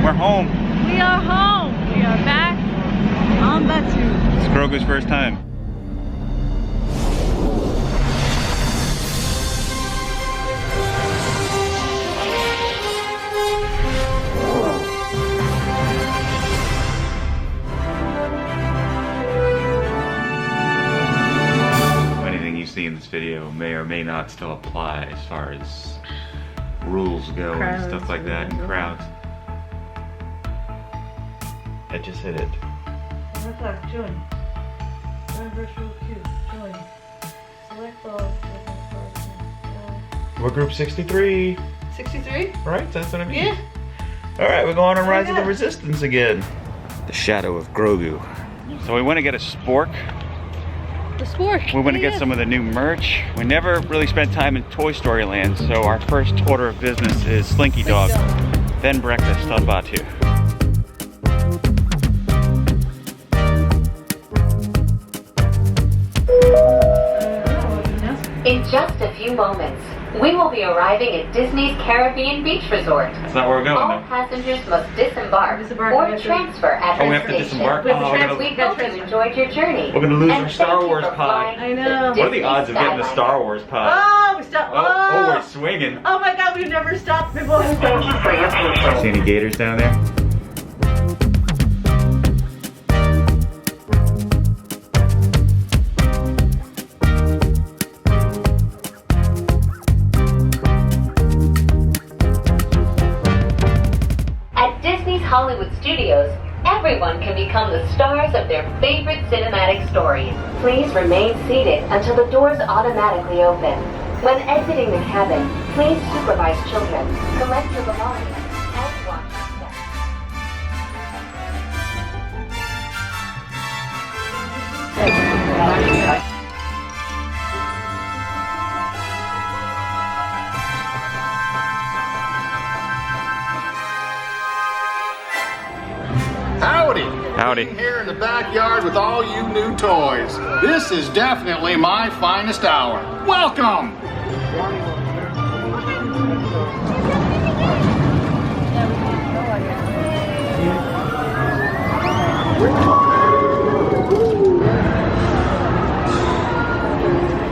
we're home. We are home. We are back on Batuu. It's Grogu's first time. Anything you see in this video may or may not still apply as far as rules go and stuff like that, and crowds. I just hit it. Join. Join virtual queue. Join. Select all. We're group 63. 63? Right? That's what I mean. Yeah. Alright, we're going on Rise of the Resistance again. The shadow of Grogu. So we want to get a spork. The spork. We want to get some of the new merch. We never really spent time in Toy Story Land, so our first order of business is Slinky Dog, then breakfast on Batuu. In just a few moments, we will be arriving at Disney's Caribbean Beach Resort. That's not where we're going, All though. passengers must disembark or transfer at Oh, we have to destination. disembark? We Oh, hope you enjoyed your journey. We're gonna lose And our Star thank you Wars for pie. flying I know. the What are the odds of Disney getting the Skyliner. Star Wars pie? Oh, we stopped. Oh, we're swinging. Oh my god, we've never stopped before. Thank you for your patience. See any gators down there? At Disney's Hollywood Studios, everyone can become the stars of their favorite cinematic stories. Please remain seated until the doors automatically open. When exiting the cabin, please supervise children, collect your belongings, and watch your steps. Howdy! Howdy. Here in the backyard with all you new toys. This is definitely my finest hour. Welcome!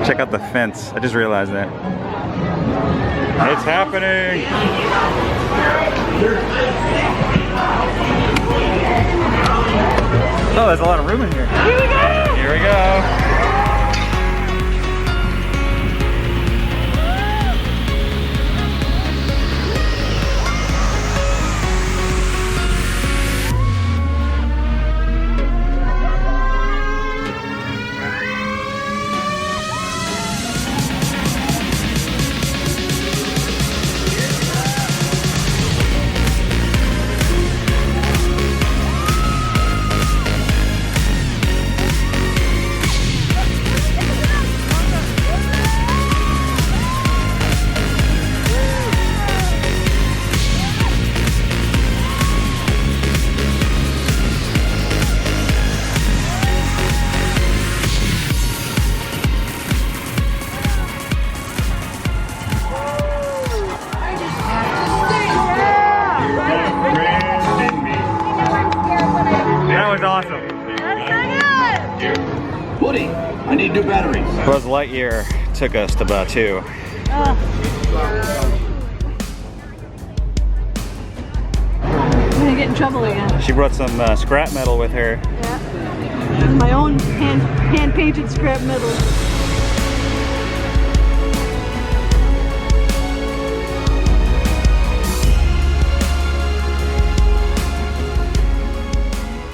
Check out the fence. I just realized that. It's happening! Oh, there's a lot of room in here. Here we go! Here we go! Awesome. Woody, I need new batteries. Buzz Lightyear took us to Batuu. I'm gonna get in trouble again. She brought some scrap metal with her. Yeah. My own hand-painted scrap metal.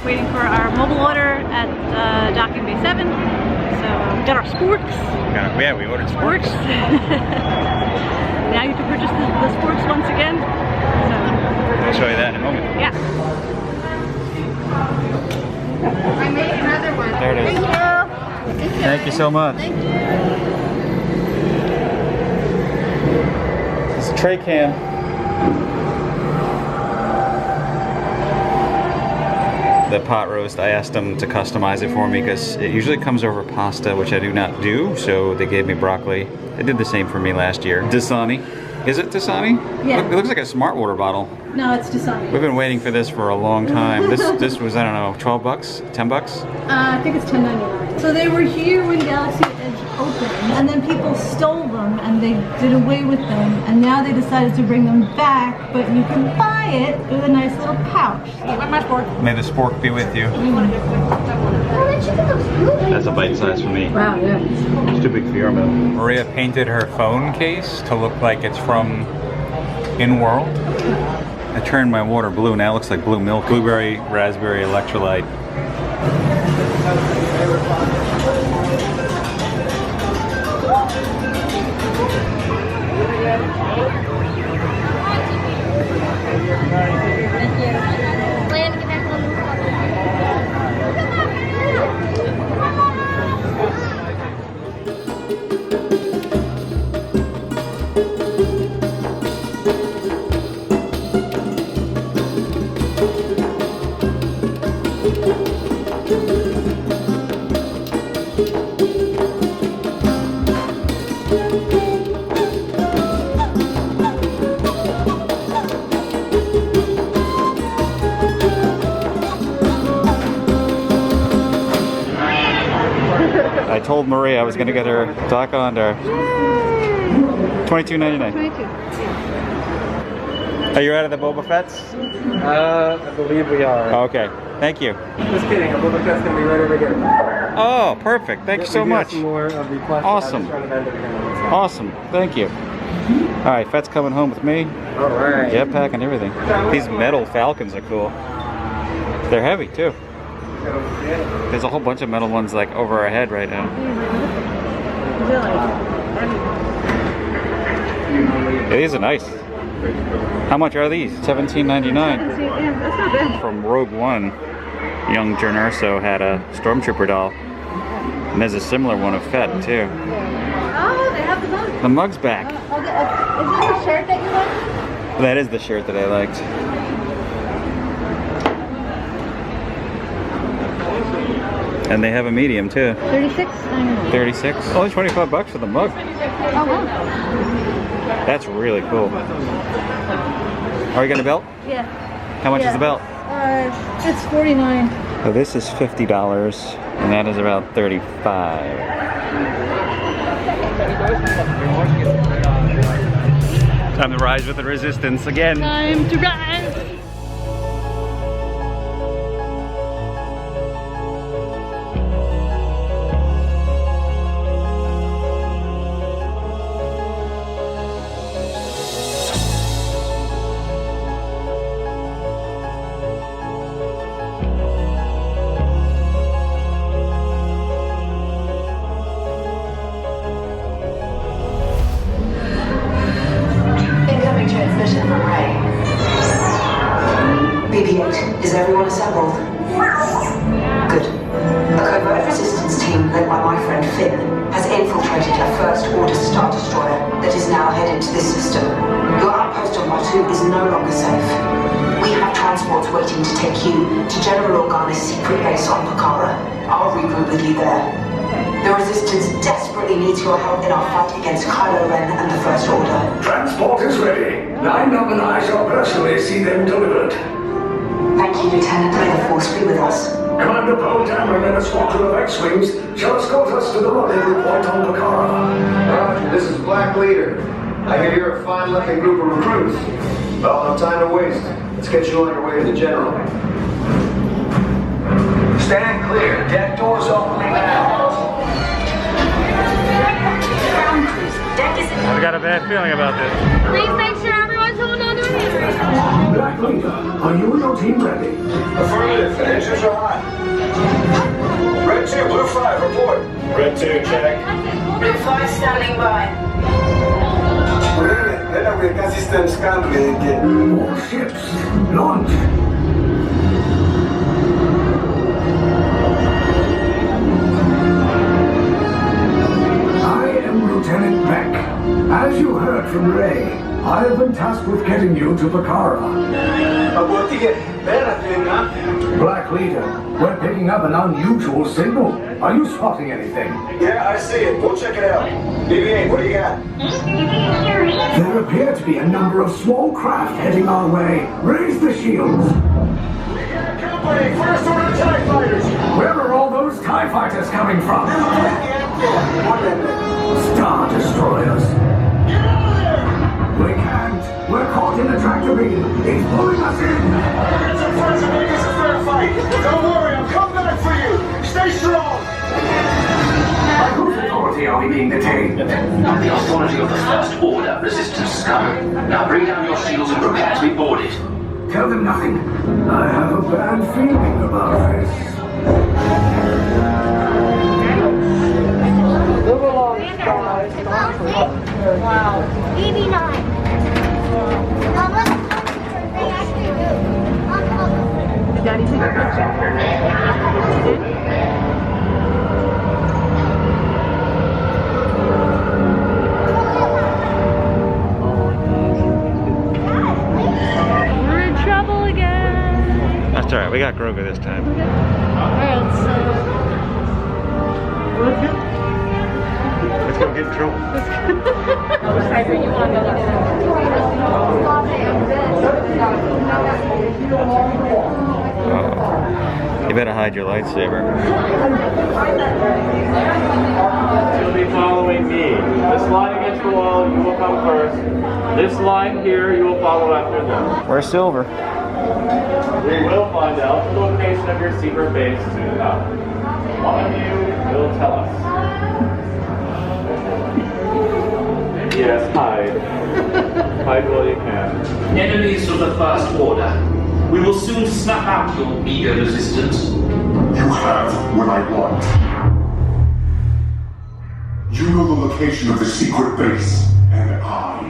Waiting for our mobile order at Docking Bay 7. So we got our sporks. Yeah, we ordered sporks. Now you can purchase the sporks once again. So I'll show you that in a moment. yeah. I made another one. There it is. Thank you. Thank you so much. Thank you. It's a tray cam. The pot roast, I asked them to customize it for me because it usually comes over pasta, which I do not do, so they gave me broccoli. They did the same for me last year. Dasani. Is it Dasani? Yeah. It looks like a smart water bottle. No, it's Dasani. We've been waiting for this for a long time. This was, I don't know, 12 bucks? 10 bucks? I think it's $10.99. So they were here when Galaxy Edge opened, and then people stole them and they did away with them, and now they decided to bring them back, but you can buy it with a nice little pouch. My spork. May the spork be with you. That's a bite size for me. Wow, yeah. It's too big for your mouth. Maria painted her phone case to look like it's from In World. I turned my water blue, now it looks like blue milk. Blueberry, raspberry, electrolyte. I told Maria I was going to get her Doc Under. $22.99. 22. Are you out of the Boba Fett's? I believe we are. Okay, thank you. Just kidding, a Boba Fett's gonna be right over here. Oh, perfect. Thank you so much. Some more of the plastic. Awesome. Awesome. Thank you. All right, Fett's coming home with me. All right. Jetpack and everything. These metal Falcons are cool. They're heavy too. There's a whole bunch of metal ones like over our head right now. Yeah, these are nice. How much are these? $17.99. That's not bad. From Rogue One, young Jyn Erso had a Stormtrooper doll. And there's a similar one of Fett too. Oh, they have the mug. The mug's back. Is this the shirt that you like? That is the shirt that I liked. And they have a medium too. 36? 36. Only 25 bucks for the mug. Oh, wow. That's really cool. Are you got a belt? Yeah. How much is the belt? It's $49. So this is $50 and that is about $35. Time to rise with the resistance again. Time to rise. Incoming transmission from Ray. BB-8, is everyone assembled? Good. A covert resistance team led by my friend Finn has infiltrated a First Order Star Destroyer that is now headed to this system. Your outpost on Batuu is no longer safe. We have transports waiting to take you to General Organa's secret base on Pakara. I'll regroup with you there. The Resistance desperately needs your help in our fight against Kylo Ren and the First Order. Transport is ready. Line up and I shall personally see them delivered. Thank you, Lieutenant. May the Force be with us. Commander Poe Dameron and a squadron of X-Wings shall escort us to the rendezvous point on Pakara. This is Black Leader. I hear you're a fine-looking group of recruits. Well, no time to waste. Let's get you on your way to the General. Stand clear. Deck doors opening now. I've got a bad feeling about this. Please make sure everyone's holding on to their hands. Black Leader, are you and your team ready? Affirmative. Engines are hot. Red 2, Blue 5, report. Red 2, check. Blue 5 standing by. More ships. Launch. I am Lieutenant Beck. As you heard from Ray, I have been tasked with getting you to Bakara. Black Leader, we're picking up an unusual signal. Are you spotting anything? Yeah, I see it. We'll check it out. BB-8, what do you got? There appear to be a number of small craft heading our way. Raise the shields. Company, first order TIE fighters. Where are all those TIE fighters coming from? Star Destroyers. We can't. We're caught in a tractor beam. It's pulling us in. It's a first and make this a fair fight. Don't worry, I'll come back for you. Stay strong. By whose authority are we being detained? On the authority of the First Order Resistance scum. Now bring down your shields and prepare to be boarded. Tell them nothing. I have a bad feeling about this. Move along, guys. Wow. BB-9. Daddy, take a picture. We're in trouble again. That's alright, we got Grogu this time. Alright, Let's go get in trouble. You better hide your lightsaber. You'll be following me. This line against the wall, you will come first. This line here, you will follow after them. Where's Silver? We will find out the location of your secret base soon enough. One of you will tell us. Yes, hide. Hide while you can. Enemies of the First Order. We will soon snuff out your meager resistance. You have what I want. You know the location of the secret base, and I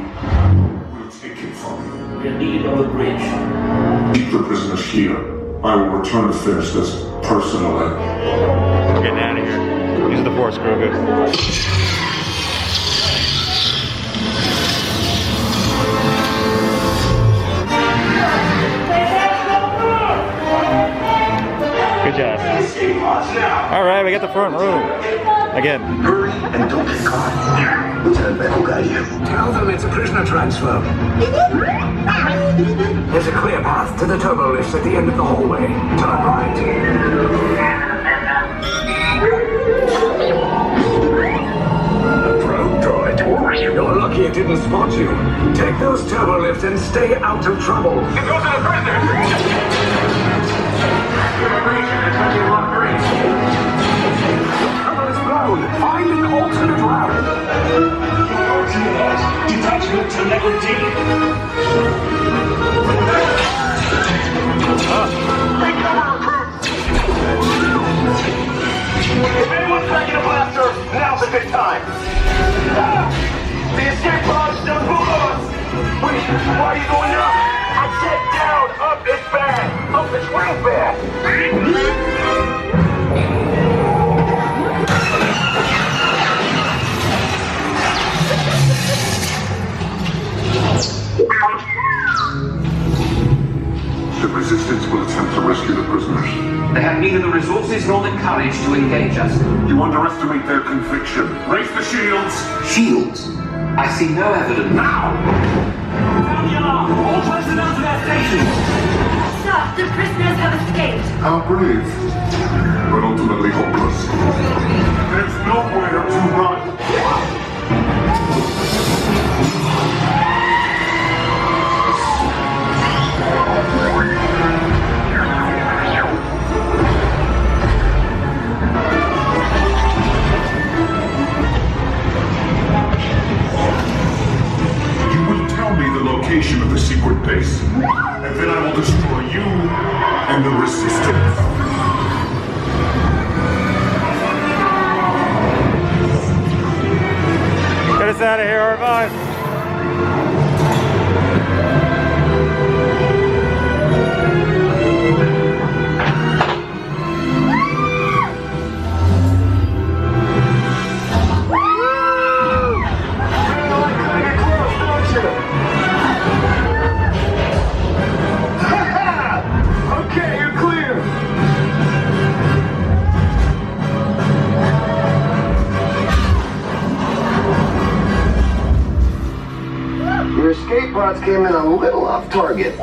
will take it from you. We'll need on the bridge. Keep the prisoners here. I will return to finish this personally. We're getting out of here. Use the Force, Grogu. Good job. All right, we got the front row. Again. Hurry and don't get caught. Lieutenant Beck will guide you. Tell them it's a prisoner transfer. There's a clear path to the turbo lifts at the end of the hallway. Turn right. Probe droid. You're lucky it didn't spot you. Take those turbo lifts and stay out of trouble. It goes to the prisoner. Turbo is blown. Find an alternate route. Detachment to level D. If anyone's packing a blaster, now's a good time. The escape pod's still below us. Wait, why are you going up? I said down. Up is bad. Up is real bad. The resistance will attempt to rescue the prisoners. They have neither the resources nor the courage to engage us. You underestimate their conviction. Raise the shields! Shields? I see no evidence. Now! Sound the alarm! All personnel to their stations! Sir, the prisoners have escaped. How brave, but ultimately hopeless. There's nowhere to run. You will tell me the location of the secret base, and then I will destroy you and the resistance. Get us out of here, R5. shots came in a little off target.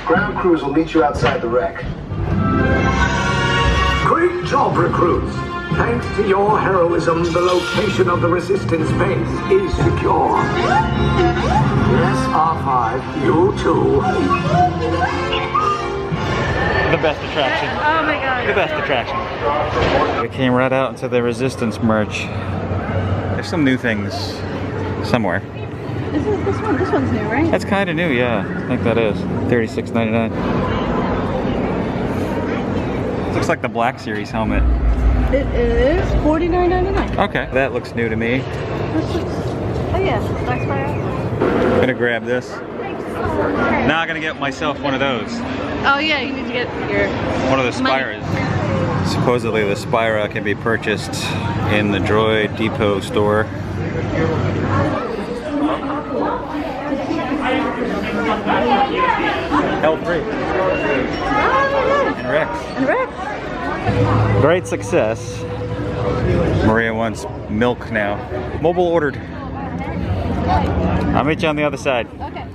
Ground crews will meet you outside the wreck. Great job, recruits. Thanks to your heroism, the location of the Resistance base is secure. Yes, R5, you too. The best attraction. Oh my god. The best attraction. We came right out into the Resistance merch. There's some new things somewhere. This one's new, right? That's kind of new, yeah. I think that is. $36.99. Looks like the Black Series helmet. It is $49.99. Okay, that looks new to me. Oh yeah, Black Spire Outpost. I'm gonna grab this. Now I'm gonna get myself one of those. Oh yeah, you need to get your... One of the Spiras. Supposedly the Spira can be purchased in the Droid Depot store. L3. And Rex. And Rex. Great success. Maria wants milk now. Mobile ordered. I'll meet you on the other side. Okay.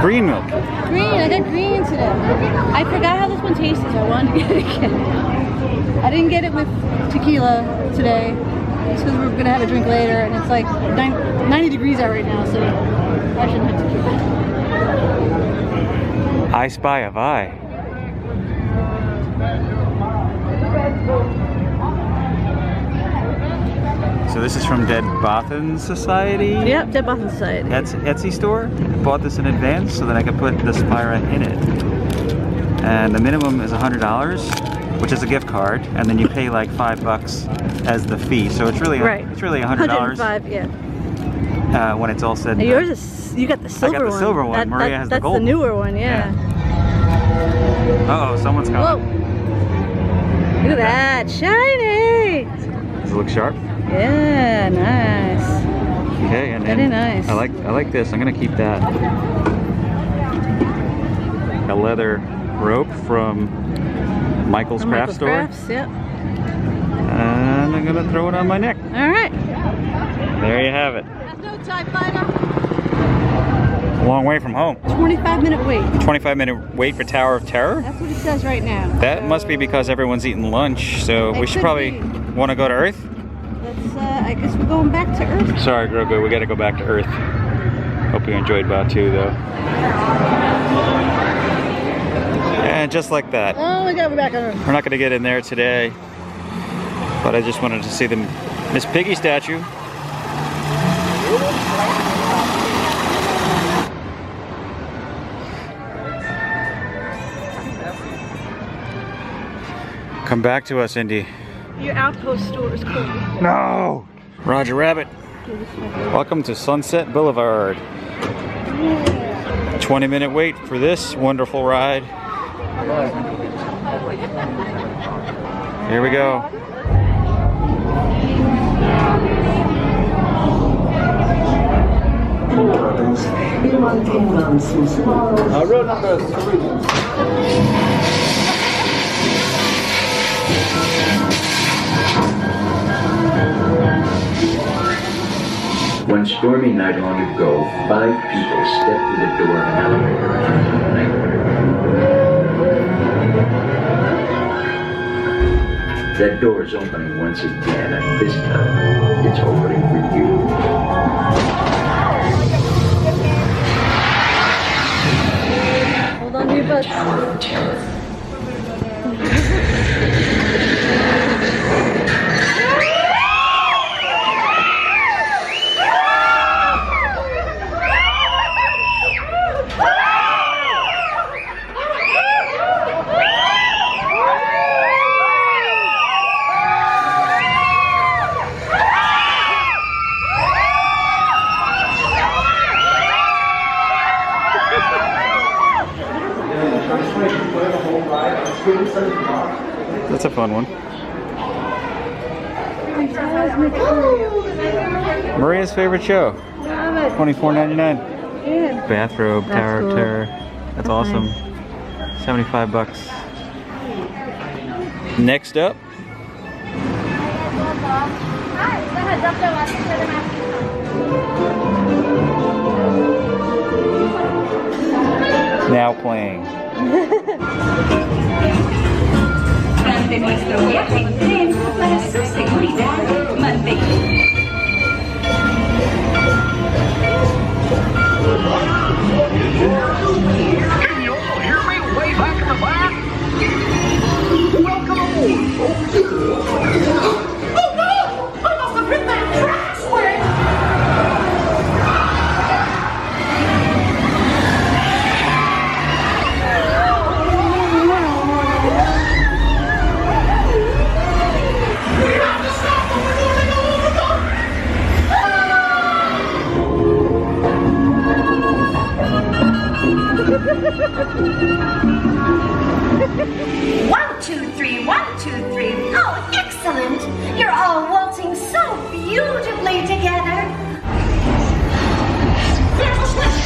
Green milk. Green, I got green today. I forgot how this one tasted, so I wanted to get it again. I didn't get it with tequila today. It's because we're gonna have a drink later, and it's like 90 degrees out right now, so I shouldn't have tequila. I spy a vi. So this is from Dead Bothan Society? Yep, Dead Bothan Society. That's Etsy store. I bought this in advance so that I could put the Spira in it. And the minimum is $100, which is a gift card, and then you pay like $5 as the fee. So it's really it's really $100. $105, yeah. When it's all said and done. Yours is, you got the silver one. I got the silver one. Maria has the gold. That's the newer one, yeah. Uh oh, someone's coming. Whoa. Look at that, shiny! Does it look sharp? Yeah, nice. Okay, and very nice. I like this. I'm gonna keep that. A leather rope from Michael's Craft Store. Crafts, yep. And I'm gonna throw it on my neck. All right. There you have it. That's no TIE fighter. A long way from home. 25-minute wait. 25-minute wait for Tower of Terror? That's what it says right now. That must be because everyone's eating lunch, so we should probably want to go to Earth. Let's, I guess we're going back to Earth. Sorry, Grogu, we gotta go back to Earth. Hope you enjoyed Batuu, though. And just like that. Oh my god, we're back on Earth. We're not gonna get in there today, but I just wanted to see the Miss Piggy statue. Come back to us, Indy. Your outpost store is cool. No! Roger Rabbit. Welcome to Sunset Boulevard. 20-minute wait for this wonderful ride. Here we go. Road number 3. One stormy night long ago, 5 people stepped through the door of an elevator. That door is opening once again, and this time, it's opening for you. Hold on to your butts. Tower of Terror. That's a fun one. Maria's favorite show. $24.99. Yeah. Bathrobe, That's Tower cool. of Terror. That's awesome. $75. Next up. Now playing. Durante nuestro viaje en tren, para su seguridad, mantenga. Can you all hear me way back in the back? Welcome aboard. Oh no! I must have hit that track swing! We have to stop them before they go over One, two, three, 1, 2, 3. Oh, excellent! You're all waltzing so beautifully together. There's a switch!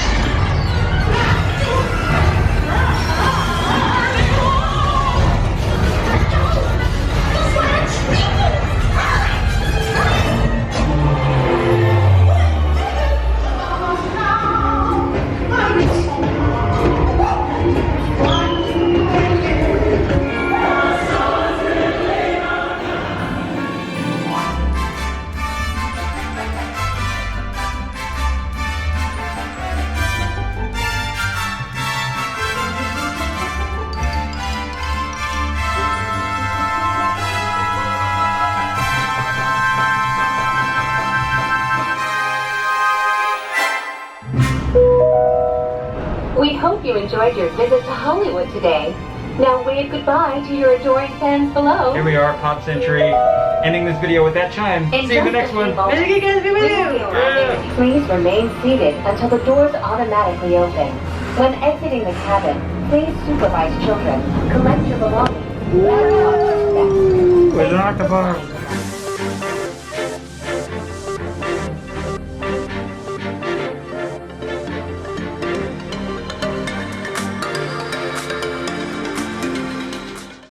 We hope you enjoyed your visit to Hollywood today. Now wave goodbye to your adoring fans below. Here we are, Pop Century, ending this video with that chime. See you in the next one. Please remain seated until the doors automatically open. When exiting the cabin, please supervise children. Collect your belongings. With an octopus.